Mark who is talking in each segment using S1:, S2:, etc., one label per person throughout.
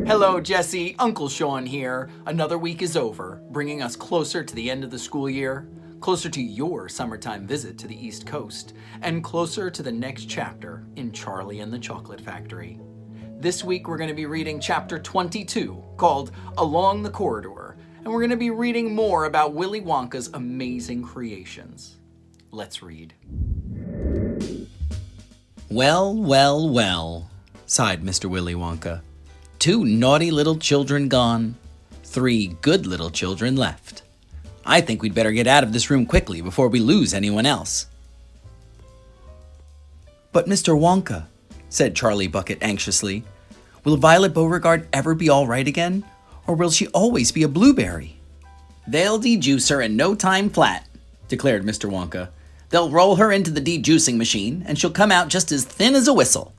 S1: Hello, Jesse. Uncle Sean here. Another week is over, bringing us closer to the end of the school year, closer to your summertime visit to the East Coast, and closer to the next chapter in Charlie and the Chocolate Factory. This week we're going to be reading chapter 22, called Along the Corridor, and we're going to be reading more about Willy Wonka's amazing creations. Let's read.
S2: Well, well, well, sighed Mr. Willy Wonka. 2 naughty little children gone, 3 good little children left. I think we'd better get out of this room quickly before we lose anyone else. But Mr. Wonka, said Charlie Bucket anxiously, will Violet Beauregard ever be all right again, or will she always be a blueberry? They'll dejuice her in no time flat, declared Mr. Wonka. They'll roll her into the dejuicing machine, and she'll come out just as thin as a whistle.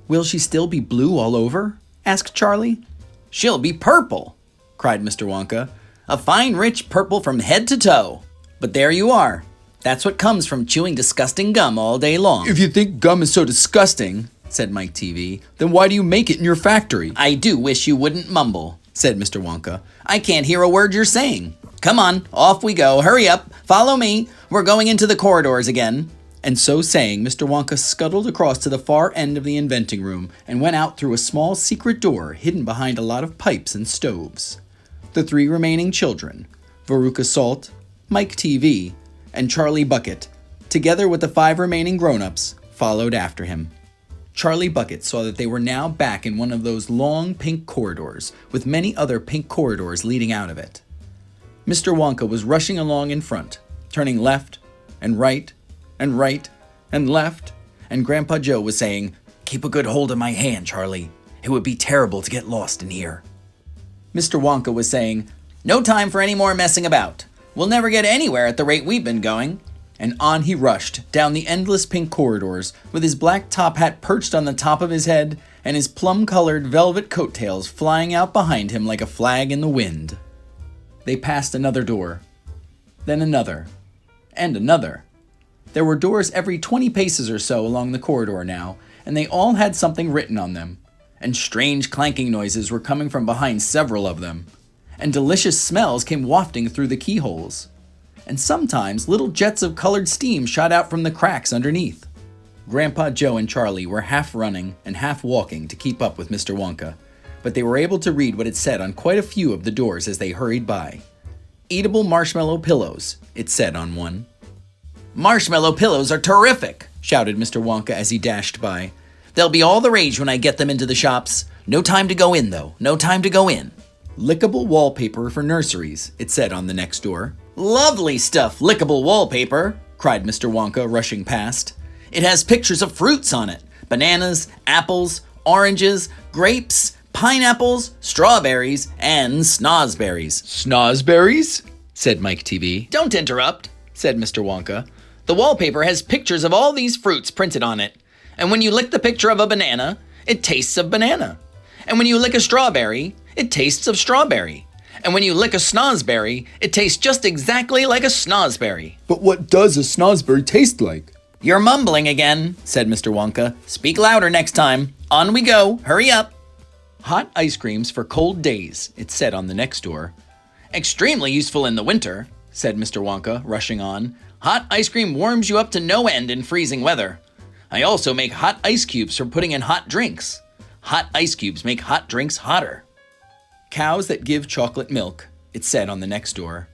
S2: Will she still be blue all over? Asked Charlie. She'll be purple, cried Mr. Wonka. A fine, rich purple from head to toe. But there you are. That's what comes from chewing disgusting gum all day long.
S3: If you think gum is so disgusting, said Mike TV, then why do you make it in your factory?
S2: I do wish you wouldn't mumble, said Mr. Wonka. I can't hear a word you're saying. Come on, off we go. Hurry up. Follow me. We're going into the corridors again. And so saying, Mr. Wonka scuttled across to the far end of the inventing room and went out through a small secret door hidden behind a lot of pipes and stoves. The 3 remaining children, Veruca Salt, Mike TV, and Charlie Bucket, together with the 5 remaining grown-ups, followed after him. Charlie Bucket saw that they were now back in one of those long pink corridors, with many other pink corridors leading out of it. Mr. Wonka was rushing along in front, turning left and right and left, and Grandpa Joe was saying, "Keep a good hold of my hand, Charlie. It would be terrible to get lost in here." Mr. Wonka was saying, "No time for any more messing about. We'll never get anywhere at the rate we've been going." And on he rushed, down the endless pink corridors, with his black top hat perched on the top of his head, and his plum-colored velvet coattails flying out behind him like a flag in the wind. They passed another door, then another, and another. There were doors every 20 paces or so along the corridor now, and they all had something written on them, and strange clanking noises were coming from behind several of them, and delicious smells came wafting through the keyholes, and sometimes little jets of colored steam shot out from the cracks underneath. Grandpa Joe and Charlie were half running and half walking to keep up with Mr. Wonka, but they were able to read what it said on quite a few of the doors as they hurried by. "Eatable marshmallow pillows," it said on one. "Marshmallow pillows are terrific," shouted Mr. Wonka as he dashed by. "They'll be all the rage when I get them into the shops. No time to go in, though. No time to go in." "Lickable wallpaper for nurseries," it said on the next door. "Lovely stuff, lickable wallpaper," cried Mr. Wonka, rushing past. "It has pictures of fruits on it. Bananas, apples, oranges, grapes, pineapples, strawberries, and snozberries."
S3: Snozberries? Said Mike TV.
S2: "Don't interrupt," said Mr. Wonka. "The wallpaper has pictures of all these fruits printed on it. And when you lick the picture of a banana, it tastes of banana. And when you lick a strawberry, it tastes of strawberry. And when you lick a snozberry, it tastes just exactly like a snozberry."
S3: But what does a snozberry taste like?
S2: "You're mumbling again," said Mr. Wonka. "Speak louder next time. On we go. Hurry up." "Hot ice creams for cold days," it said on the next door. "Extremely useful in the winter," said Mr. Wonka, rushing on. "Hot ice cream warms you up to no end in freezing weather. I also make hot ice cubes for putting in hot drinks. Hot ice cubes make hot drinks hotter." "Cows that give chocolate milk," it said on the next door.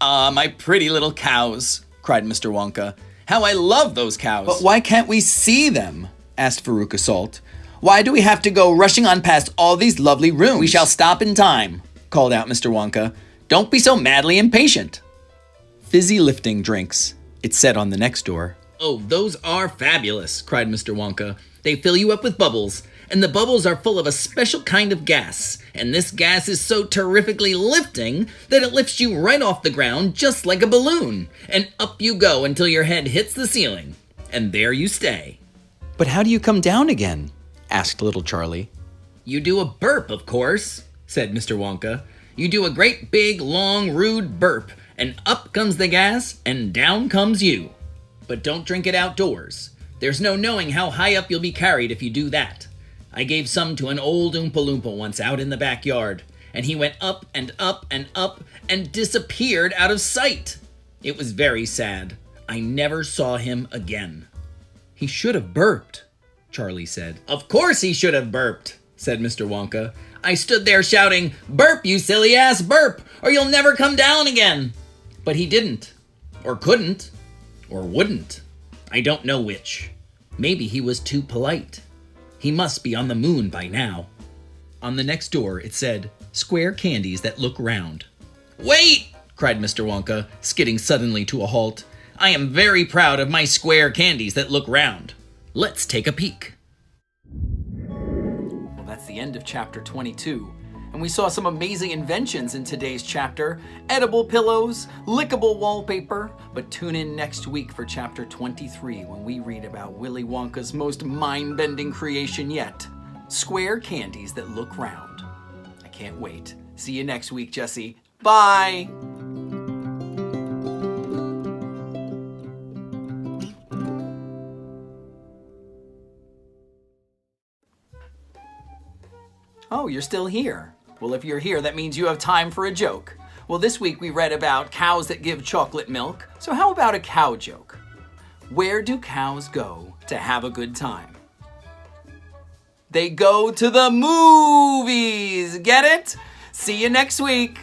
S2: "Ah, my pretty little cows," cried Mr. Wonka. "How I love those cows." "But why can't we see them?" asked Veruca Salt. "Why do we have to go rushing on past all these lovely rooms?" "We shall stop in time," called out Mr. Wonka. "Don't be so madly impatient." "Fizzy lifting drinks," it said on the next door. "Oh, those are fabulous," cried Mr. Wonka. "They fill you up with bubbles, and the bubbles are full of a special kind of gas, and this gas is so terrifically lifting that it lifts you right off the ground just like a balloon, and up you go until your head hits the ceiling, and there you stay." "But how do you come down again?" asked little Charlie. "You do a burp, of course," said Mr. Wonka. "You do a great big, long, rude burp, and up comes the gas, and down comes you. But don't drink it outdoors. There's no knowing how high up you'll be carried if you do that. I gave some to an old Oompa Loompa once out in the backyard, and he went up and up and up and disappeared out of sight. It was very sad. I never saw him again."
S3: "He should have burped," Charlie said.
S2: "Of course he should have burped," said Mr. Wonka. "I stood there shouting, 'Burp, you silly ass, burp, or you'll never come down again.' But he didn't, or couldn't, or wouldn't. I don't know which. Maybe he was too polite. He must be on the moon by now."
S3: On the next door, it said, "Square candies that look round."
S2: "Wait!" cried Mr. Wonka, skidding suddenly to a halt. "I am very proud of my square candies that look round. Let's take a peek."
S1: Well, that's the end of chapter 22. And we saw some amazing inventions in today's chapter. Edible pillows, lickable wallpaper. But tune in next week for chapter 23 when we read about Willy Wonka's most mind-bending creation yet. Square candies that look round. I can't wait. See you next week, Jesse. Bye! Oh, you're still here. Well, if you're here, that means you have time for a joke. Well, this week we read about cows that give chocolate milk. So how about a cow joke? Where do cows go to have a good time? They go to the movies. Get it? See you next week.